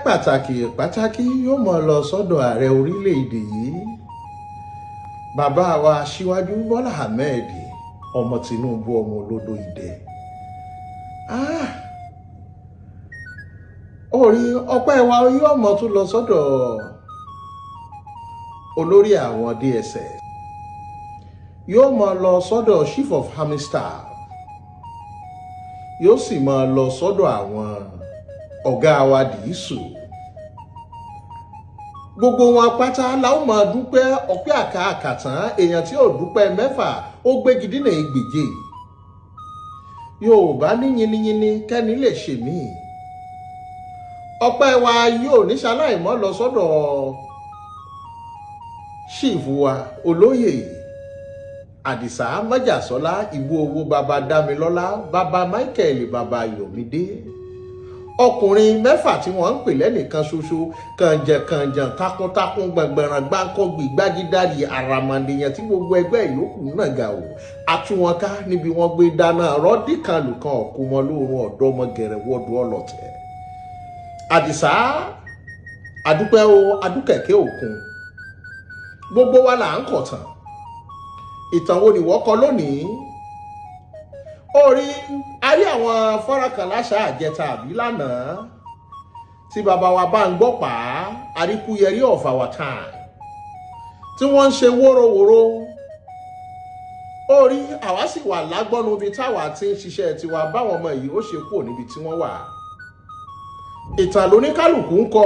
pàtàkì yóò mọ̀ lọ sọ́dọ̀ ààrẹ orílẹ̀-èdè yìí bàbá wa Aṣíwájú Bọ́lá Ahmed ọmọ Tinubu ọmọ olódò ìdẹ. Orí ọpẹ́ wa yóò mọ̀ tún lọ sọ́dọ̀ olórí àwọn DSS, yóò mọ̀ lọ sọ́dọ̀ Chief of Army Staff, yóò sì mọ̀ lọ sọ́dọ̀ àwọn ọ̀gá wa dìísù. Gbogbo wọn pátá láwọn máa dúpẹ́ ọpẹ́ àkàtàn èèyàn tí ò dúpẹ́ mẹ́fà ó gbégi dínà ìgbèje. Yorùbá ní yiniyini kẹ́ni lè ṣe mí. Ọpẹ́ wa yóò ní ṣaláìmọ́ lọ sọ́dọ̀ ṣíìfù wa olóyè Àdìsá Májàsọ́lá Ìgbòho bàbá Dámilọ́lá bàbá Michael bàbá Yomide. Ọkùnrin mẹ́fà tí wọ́n ń pè lẹ́nìkan ṣoṣo kànjẹ̀kànjẹ̀ takuntakun gbẹ̀gbẹ̀ràn gbáǹkọ́gbì gbágídárì àràmàndìyàn tí gbogbo ẹgbẹ́ ìyókù náà ga ò àtúwọ̀nká níbi wọ́n gbé dáná rọ́dí kan lùkan ọ̀kú wọn lóorun ọ̀dọ́mọgẹ̀rẹ̀ wọ́ọ̀dù ọlọ́tẹ̀. Àdìsá adúpẹ́ o adúkẹ̀kẹ́ òkun gbogbo wa là ń kọ̀tàn. Ìtàn wo ni wọ́n kọ lónìí? Orí ayé àwọn fọ́nrán láṣà àjẹta àbí lánàá tí bàbá wa bá ń gbọ́ pa àríkúyẹrí of our time tí wọ́n ń ṣe wórówóró. Orí àwa sì wà lágbọ́nu ibi táwa ti ń ṣiṣẹ́ tiwa báwọn ọmọ yìí ó ṣe kúrò níbi tí wọ́n wà. Ìtàn lóníkálùkù ń kọ.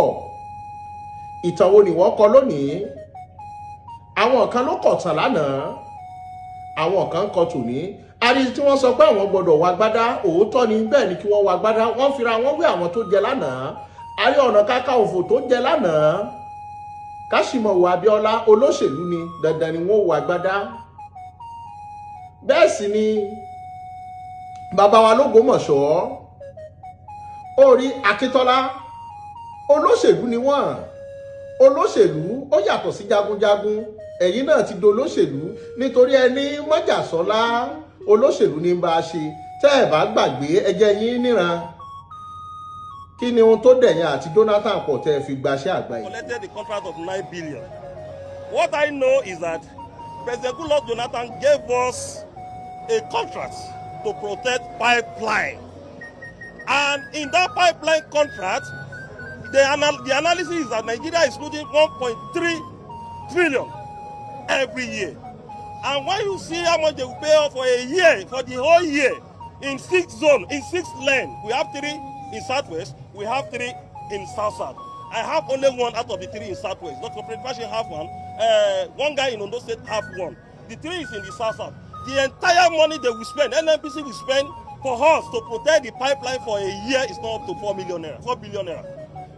Ìtàn wo ni wọ́n kọ lónìí? Àwọn kan ló kọ̀tàn lánàá, àwọn kan kọ tòní. Àrí tí wọ́n sọ pé àwọn gbọ́dọ̀ wá gbádá òótọ́ ni bẹ́ẹ̀ ni kí wọ́n wá gbádá wọ́n fira wọ́n wé àwọn tó jẹ lánàá. Àrí Ọ̀nà Kakanfò tó jẹ lánàá Káṣímọ̀wò Abíọ́lá olóṣèlú ni dandan ni wọ́n wá gbádá. Bẹ́ẹ̀ sì ni bàbá wa l'Ógbómọ̀ṣọ́ Orí Akíntọ́lá olóṣèlú ni wọ́n. Olóṣèlú ó yàtọ̀ sí jagunjagun. Ẹ̀yin náà ti dolóṣèlú nítorí ẹni Májàsọ́lá olóṣèlú ní bá a ṣe. Tẹ́ ẹ̀ bá gbàgbé ẹjẹ́ yín níran. Kí ni ohun tó dẹ̀yìn àti Jonathan pọ̀ tẹ́ ẹ fi gbaṣẹ́ àgbáyé? Collected the contract of 9 billion. What I know is that President Goodluck Jonathan gave us a contract to protect pipeline. And in that pipeline contract, the analysis is that Nigeria is losing 1.3 trillion every year. And when you see how much they will pay off for a year, for the whole year, in 6 zones, in 6 lanes, we have 3 in Southwest, we have 3 in South-South. I have only 1 out of the 3 in Southwest. Dr. Predpashin have 1. One guy in Ondo State have 1. The 3 is in the South-South. The entire money they will spend, NNPC will spend for us to protect the pipeline for a year is not up to 4 billion naira.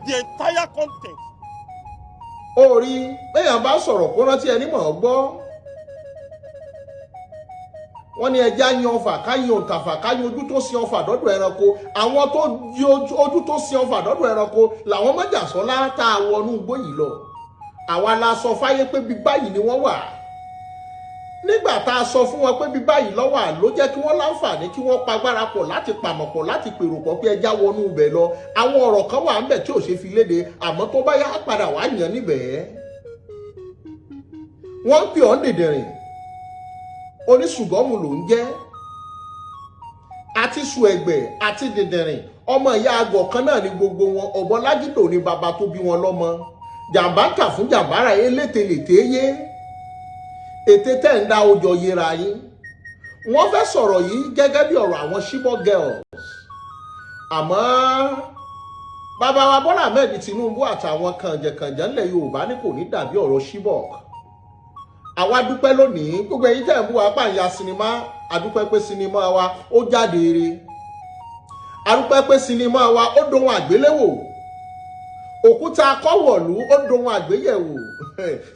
The entire content. Orí bẹ́yàn bá sọ̀rọ̀ kó rántí ẹni mọ̀ ọ́ gbọ́. Wọ́n ní ẹja yan ọfà káyan òǹtàfà káyan ojú tó sin ọfà dọ́dọ̀ ẹranko. Àwọn tó di ojú tó sin ọfà dọ́dọ̀ ẹranko làwọn Májàsọ́lá tá a wọnú igbó yìí lọ. Àwa la sọ fáyé pé bí báyìí ni wọ́n wà. Nígbà tá a sọ fún wọn pé bí báyìí ló wà ló jẹ́ kí wọ́n láǹfààní kí wọ́n pagbára pọ̀ láti pàmọ̀pọ̀ láti pèrò pọ̀ pé ẹja wọnú ibẹ̀ lọ. Àwọn ọ̀rọ̀ kan wà ńbẹ̀ tí ò ṣe fi léde àmọ́ tó bá yá padà wá yàn níbẹ̀. Wọ́n ń pè ọ́ dèdèrìn oníṣùgọ́mù ló ń jẹ́ àti sùn ẹ̀gbẹ́ àti dèdèrìn ọmọ ìyá àgọ̀ kan náà ni gbogbo wọn. Ọ̀bọ̀lájídò ni bàbá tó bí wọn lọ́mọ. Jàǹbá kà fún jàǹbára elételèté yé. Ètè tẹ́ ń dá ojọ yẹra yín. Wọ́n fẹ́ sọ̀rọ̀ yìí gẹ́gẹ́ bí ọ̀rọ̀ àwọn Chibok girls. Àmọ́ bàbá wa Bọ́lá Ahmed Tinubu àtàwọn kànjẹ̀kànjẹ̀ ńlẹ̀ Yorùbá ní kò ní dàbí ọ̀rọ̀ Chibok. Àwa dúpẹ́ lónìí gbogbo ẹ̀yin tẹ́ ń bú wa pàǹyà sinimá adúpẹ́ pé sinimá wa ó jáde ire. Adúpẹ́ pé sinimá wa ó dohun àgbéléwò. Òkúta akọ́wọ̀lú ó dohun àgbéyẹ̀wò.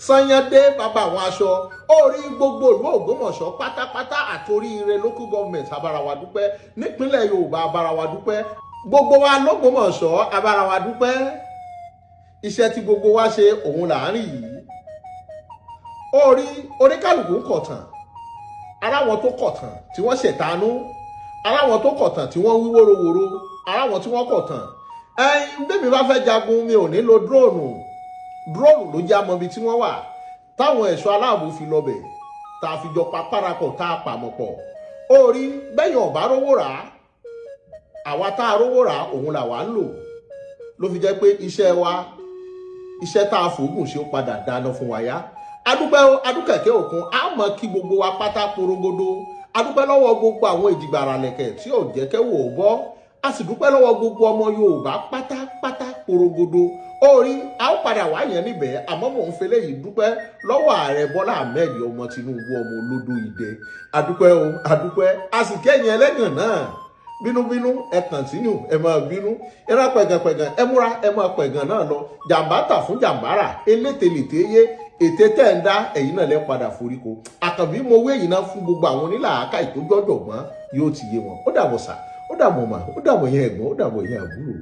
Sanyande bàbá àwọn aṣọ Orí gbogbo ìlú Ògbómọ̀ṣọ́ pátápátá àtorí ire local government abárawa dúpẹ́. Nípínlẹ̀ Yorùbá abárawa dúpẹ́. Gbogbo wa l'Ógbómọ̀ṣọ́ abárawa dúpẹ́. Iṣẹ́ tí gbogbo wa ṣe òun là ń rí yìí. Orí oníkálùkù ń kọ̀tàn. Aláwọn tó kọ̀tàn tí wọ́n ṣètánú. Aláwọn tó kọ̀tàn tí wọ́n wí wórówóró. Aláwọn tí wọ́n kọ̀tàn bí mi bá fẹ́ jagun mi ò ní lo dróònù ló já mọ́ ibi tí wọ́n wà táwọn ẹ̀ṣọ́ aláàbò fi lọ bẹ̀ tá a fi jọ pa párakọ̀ tá a pàmọ̀ pọ̀ ó rí bẹ́yìn ọ̀bá rówó rà á àwa tá a rówó rà á òun làwa ń lò ló fi jẹ́ pé iṣẹ́ tá a fòógùn ṣe ó padà dáná fún wa yá adúkẹ̀kẹ́ òkun á mọ̀ kí gbogbo wa pátá porongodo adúpẹ́ lọ́wọ́ gbogbo àwọn ìdìgbàrà lẹ̀kẹ̀ tí ò jẹ́ kẹ́wò ó bọ́ a sì dúpẹ́ lọ́wọ́ gbogbo ọmọ Yorùbá pátápátá porongodo orí a ó padà wá yẹn níbẹ̀ àmọ́ mò ń fẹlẹ́ yìí dúpẹ́ lọ́wọ́ ààrẹ Bọ́lá Ahmed ọmọ Tinubu ọmọ olódò ìdẹ adúpẹ́ a sì kẹ́yìn ẹlẹ́gàn náà bínúbínú ẹ kọ̀ntínú ẹ máa bínú ẹran pẹ̀gànpẹ̀gàn ẹ múra ẹ máa pẹ̀gàn náà lọ jàǹbá tà fún jàǹbára elételèté yé ètè tẹ́ ń dá ẹ̀yin náà lẹ́ padà foríko àkànbí mo wé yìí náà fún gbogbo àwọn onílàáká ìtójú ọ̀jọ̀gbọ́n yóò ti yé wọn ó dàbọ̀ sà ó dàbọ̀ mà ó dàbọ̀ yẹn ẹ̀gbọ́n ó dàbọ̀ yẹn àbúrò.